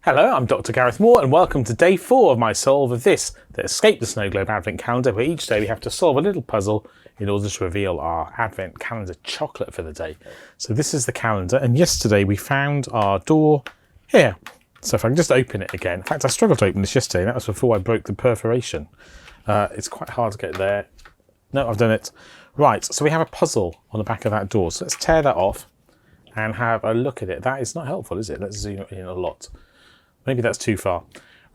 Hello, I'm Dr. Gareth Moore and welcome to day 4 of my solve of this, the Escape the Snowglobe Advent Calendar, where each day we have to solve a little puzzle in order to reveal our Advent Calendar chocolate for the day. So this is the calendar, and yesterday we found our door here. So if I can just open it again. In fact, I struggled to open this yesterday, and that was before I broke the perforation. It's quite hard to get there. No, I've done it. Right, so we have a puzzle on the back of that door. So let's tear that off and have a look at it. That is not helpful, is it? Let's zoom in a lot. Maybe that's too far.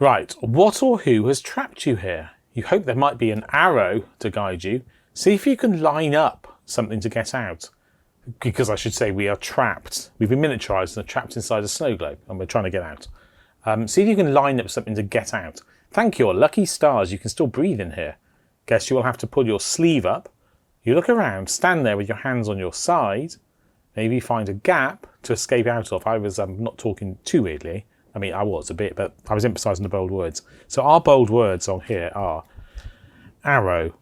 Right, what or who has trapped you here? You hope there might be an arrow to guide you. See if you can line up something to get out. Because I should say we are trapped. We've been miniaturised and are trapped inside a snow globe and we're trying to get out. See if you can line up something to get out. Thank your lucky stars you can still breathe in here. Guess you will have to pull your sleeve up. You look around, stand there with your hands on your side. Maybe find a gap to escape out of. I was not talking too weirdly. I mean, I was a bit, but I was emphasising the bold words. So our bold words on here are arrow,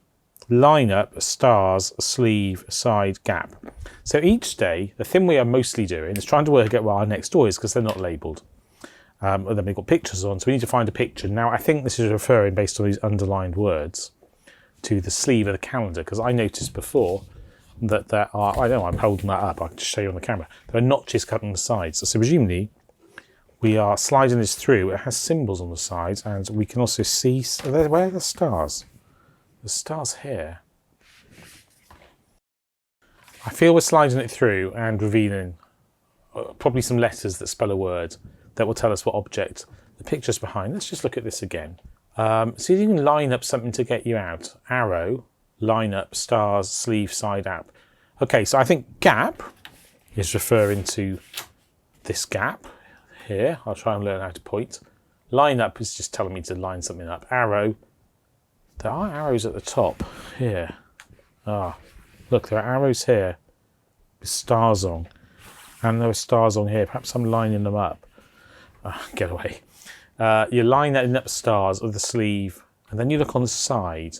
line up, stars, sleeve, side, gap. So each day, the thing we are mostly doing is trying to work out where our next door is because they're not labelled. And then we've got pictures on, so we need to find a picture. Now, I think this is referring, based on these underlined words, to the sleeve of the calendar, because I noticed before that there are, I know I'm holding that up, I can just show you on the camera, there are notches cut on the sides. So presumably, we are sliding this through. It has symbols on the sides, and we can also see, where are the stars? The stars here. I feel we're sliding it through and revealing probably some letters that spell a word that will tell us what object the picture's behind. Let's just look at this again. See if you can line up something to get you out. Arrow, line up, stars, sleeve, side, up. Okay, so I think gap is referring to this gap here. I'll try and learn how to point. Line up is just telling me to line something up. Arrow. There are arrows at the top here. Ah, look, there are arrows here with stars on. And there are stars on here. Perhaps I'm lining them up. Get away. You're lining up stars with the sleeve, and then you look on the side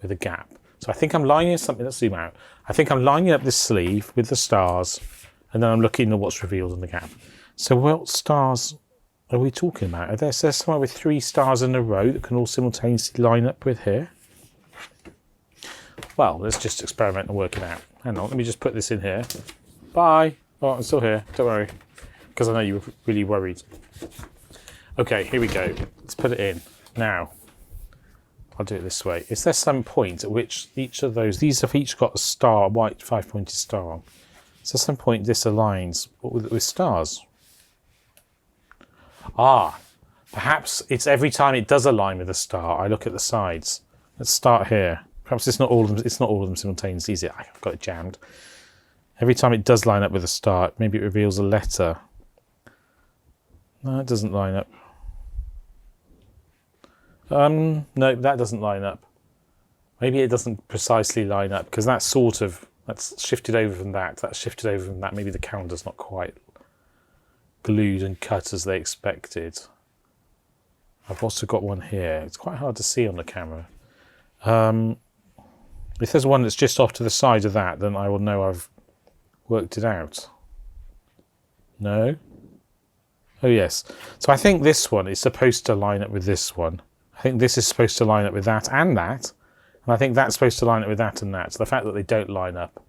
with a gap. So I think I'm lining something. Let's zoom out. I think I'm lining up this sleeve with the stars, and then I'm looking at what's revealed on the gap. So what stars are we talking about? Are there somewhere with 3 stars in a row that can all simultaneously line up with here? Well, let's just experiment and work it out. Hang on, let me just put this in here. Bye. Oh, I'm still here. Don't worry. Because I know you were really worried. Okay, here we go. Let's put it in. Now, I'll do it this way. Is there some point at which each of those, these have each got a star, a white 5-pointed star on. So at some point this aligns with stars. Ah, perhaps it's every time it does align with a star, I look at the sides. Let's start here. Perhaps it's not all of them, simultaneously, is it? I've got it jammed. Every time it does line up with a star, maybe it reveals a letter. No, it doesn't line up. No, that doesn't line up. Maybe it doesn't precisely line up, because that's shifted over from that. That's shifted over from that. Maybe the calendar's not quite glued and cut as they expected. I've also got one here. It's quite hard to see on the camera. If there's one that's just off to the side of that, then I will know I've worked it out. No? Oh yes. So I think this one is supposed to line up with this one. I think this is supposed to line up with that and that. And I think that's supposed to line up with that and that. So the fact that they don't line up,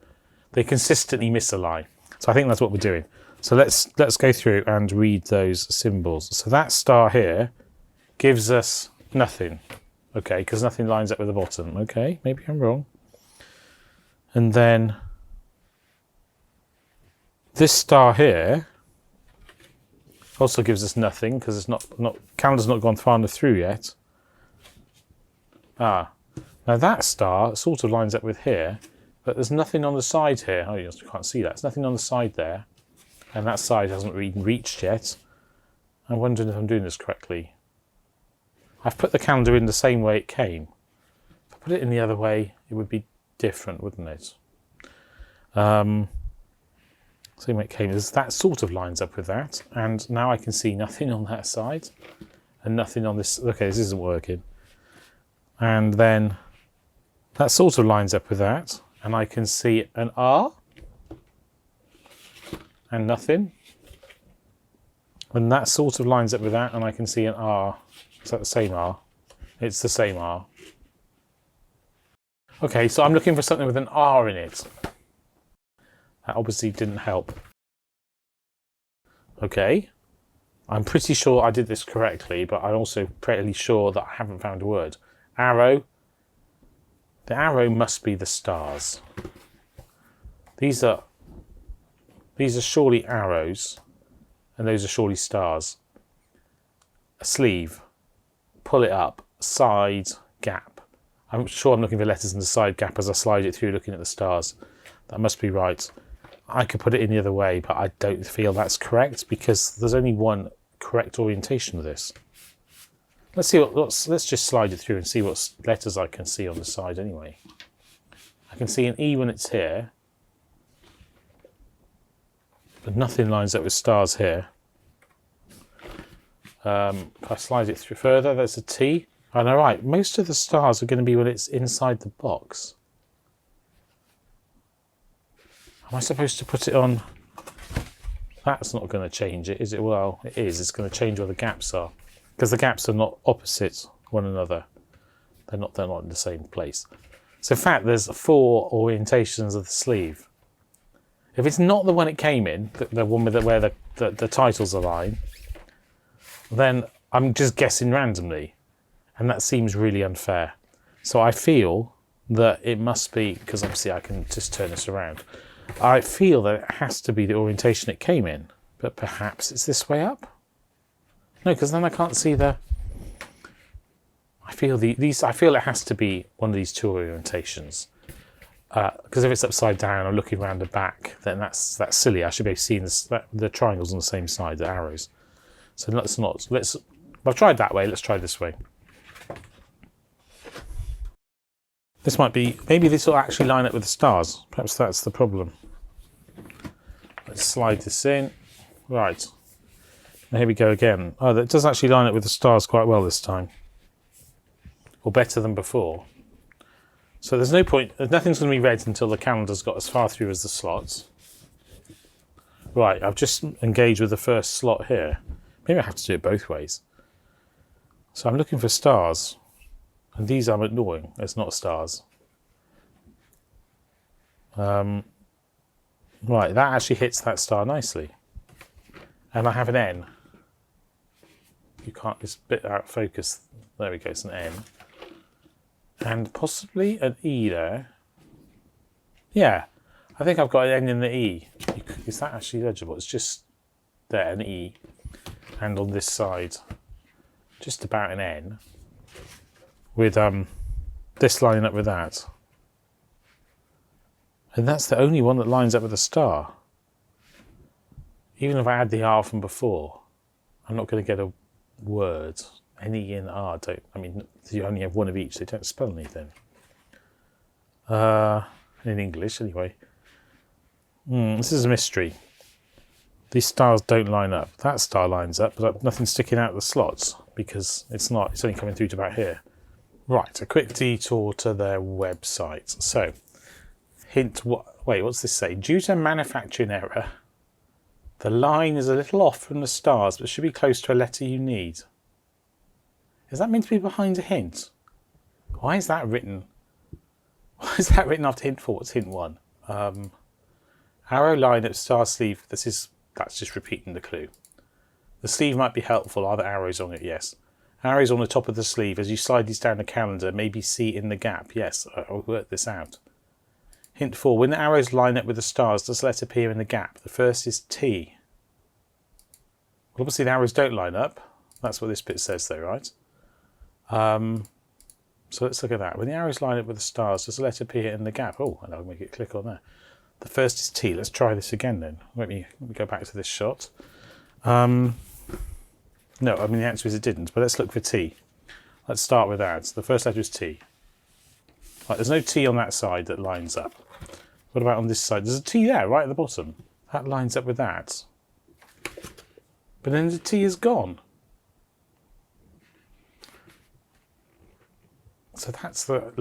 they consistently miss a line. So I think that's what we're doing. So let's go through and read those symbols. So that star here gives us nothing. Okay, because nothing lines up with the bottom. Okay, maybe I'm wrong. And then this star here also gives us nothing because it's not calendar's not gone far enough through yet. Ah, now that star sort of lines up with here, but there's nothing on the side here. Oh, you can't see that. There's nothing on the side there. And that side hasn't even reached yet. I'm wondering if I'm doing this correctly. I've put the calendar in the same way it came. If I put it in the other way, it would be different, wouldn't it? Same way it came. That sort of lines up with that. And now I can see nothing on that side. And nothing on this. Okay, this isn't working. And then that sort of lines up with that. And I can see an R. And nothing. And that sort of lines up with that, and I can see an R. Is that the same R? It's the same R. Okay, so I'm looking for something with an R in it. That obviously didn't help. Okay. I'm pretty sure I did this correctly, but I'm also pretty sure that I haven't found a word. Arrow. The arrow must be the stars. These are surely arrows, and those are surely stars. A sleeve. Pull it up. Side gap. I'm sure I'm looking for letters in the side gap as I slide it through looking at the stars. That must be right. I could put it in the other way, but I don't feel that's correct because there's only one correct orientation of this. Let's see let's just slide it through and see what letters I can see on the side anyway. I can see an E when it's here, but nothing lines up with stars here. If I slide it through further, there's a T. And all right, most of the stars are going to be when it's inside the box. Am I supposed to put it on? That's not going to change it, is it? Well, it is. It's going to change where the gaps are. Because the gaps are not opposite one another. They're not in the same place. So in fact, there's 4 orientations of the sleeve. If it's not the one it came in, the one with where the titles align, then I'm just guessing randomly. And that seems really unfair. So I feel that it must be, because obviously I can just turn this around. I feel that it has to be the orientation it came in, but perhaps it's this way up? No, because then I can't see the... I feel it has to be one of these 2 orientations. Because if it's upside down or looking around the back, then that's silly. I should be able to see the triangles on the same side, the arrows. So I've tried that way, let's try this way. This might be, maybe this will actually line up with the stars. Perhaps that's the problem. Let's slide this in. Right. And here we go again. Oh, that does actually line up with the stars quite well this time. Or better than before. So there's no point, nothing's going to be read until the calendar's got as far through as the slots. Right, I've just engaged with the first slot here. Maybe I have to do it both ways. So I'm looking for stars. And these I'm ignoring. It's not stars. Right, that actually hits that star nicely. And I have an N. You can't, it's a bit out of focus. There we go, it's an N. And possibly an E there. Yeah, I think I've got an N in the E. Is that actually legible? It's just there, an E. And on this side, just about an N. With this lining up with that. And that's the only one that lines up with a star. Even if I add the R from before, I'm not going to get a word. N, E, and R don't, I mean, you only have one of each, they don't spell anything. In English, anyway. This is a mystery. These stars don't line up. That star lines up, but nothing's sticking out of the slots because it's only coming through to about here. Right, a quick detour to their website. So, what's this say? Due to manufacturing error, the line is a little off from the stars, but should be close to a letter you need. Is that meant to be behind a hint? Why is that written? Why is that written after hint 4? What's hint 1? Arrow line at star sleeve. That's just repeating the clue. The sleeve might be helpful. Are there arrows on it? Yes. Arrows on the top of the sleeve. As you slide these down the calendar, maybe see in the gap. Yes, I'll work this out. Hint 4. When the arrows line up with the stars, does the letter appear in the gap? The first is T. Well, obviously the arrows don't line up. That's what this bit says though, right? So let's look at that. When the arrows line up with the stars, does the letter appear in the gap? Oh, and I'll make it click on there. The first is T. Let's try this again then. Let me go back to this shot. No, I mean the answer is it didn't, but let's look for T. Let's start with that. The first letter is T. Right, there's no T on that side that lines up. What about on this side? There's a T there, right at the bottom. That lines up with that. But then the T is gone. So that's the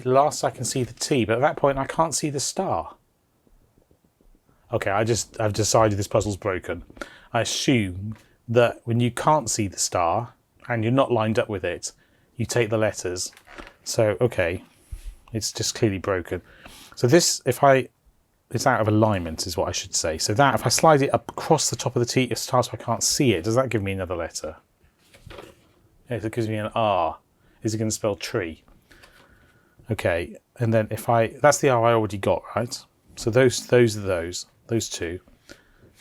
last I can see the T, but at that point I can't see the star. Okay, I've decided this puzzle's broken. I assume that when you can't see the star and you're not lined up with it, you take the letters. So, okay, it's just clearly broken. So this, it's out of alignment is what I should say. So that, if I slide it up across the top of the star so I can't see it, does that give me another letter? Yes, it gives me an R. Is it going to spell tree? Okay, and then that's the R I already got, right? So those two.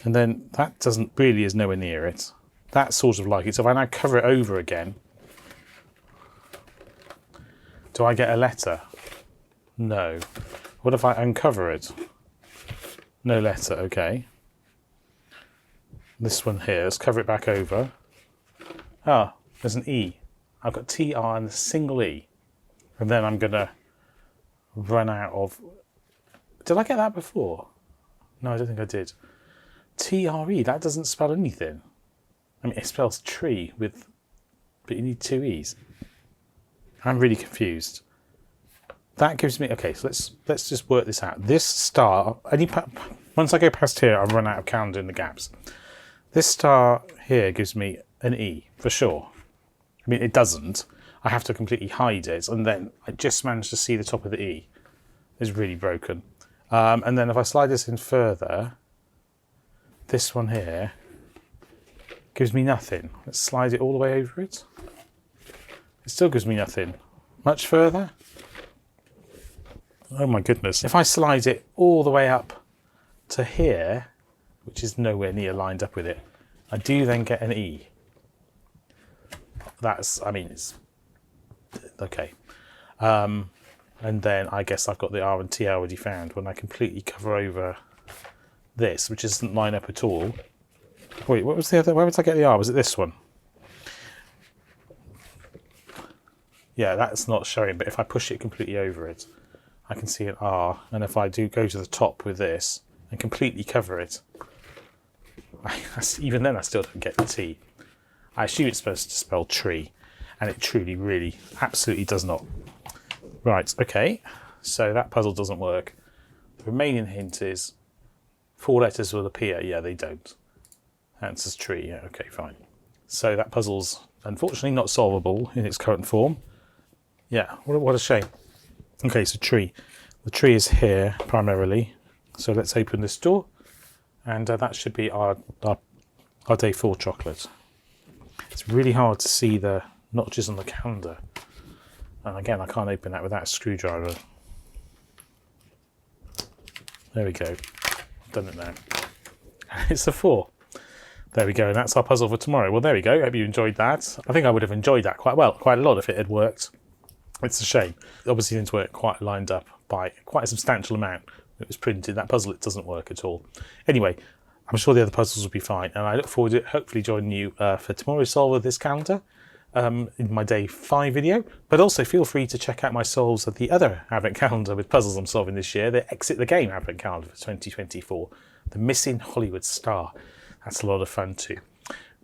And then that really is nowhere near it. That's sort of like it. So if I now cover it over again, do I get a letter? No. What if I uncover it? No letter, okay. This one here, let's cover it back over. Ah, there's an E. I've got TR and a single E. And then I'm going to run out of... Did I get that before? No, I don't think I did. TRE, that doesn't spell anything. I mean, it spells tree but you need two E's. I'm really confused. That gives me... Okay, so let's just work this out. This star... Once I go past here, I'll run out of calendar in the gaps. This star here gives me an E, for sure. I mean, it doesn't. I have to completely hide it, and then I just managed to see the top of the E. It's really broken. And then if I slide this in further, this one here gives me nothing. Let's slide it all the way over it. It still gives me nothing. Much further. Oh my goodness. If I slide it all the way up to here, which is nowhere near lined up with it, I do then get an E. It's okay. And then I guess I've got the R and T already found when I completely cover over this, which doesn't line up at all. Wait, what was the other? Where did I get the R? Was it this one? Yeah, that's not showing, but if I push it completely over it, I can see an R. And if I do go to the top with this and completely cover it, even then I still don't get the T. I assume it's supposed to spell tree, and it truly, really, absolutely does not. Right, okay, so that puzzle doesn't work. The remaining hint is 4 letters will appear. Yeah, they don't. Answers tree. Yeah, okay, fine. So that puzzle's unfortunately not solvable in its current form. Yeah, what a shame. Okay, so tree. The tree is here primarily. So let's open this door, and that should be our day 4 chocolate. It's really hard to see the notches on the calendar. And again, I can't open that without a screwdriver. There we go. Done it now. It's a 4. There we go, and that's our puzzle for tomorrow. Well, there we go. Hope you enjoyed that. I think I would have enjoyed that quite a lot if it had worked. It's a shame. Obviously, it didn't work quite lined up by quite a substantial amount. It was printed. That puzzle, it doesn't work at all. Anyway, I'm sure the other puzzles will be fine, and I look forward to hopefully joining you for tomorrow's solve of this calendar in my day 5 video. But also feel free to check out my solves of the other advent calendar with puzzles I'm solving this year, the Exit the Game advent calendar for 2024, the Missing Hollywood Star. That's a lot of fun too.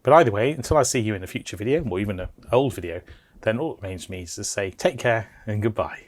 But either way, until I see you in a future video, or even an old video, then all it remains for me is to say take care and goodbye.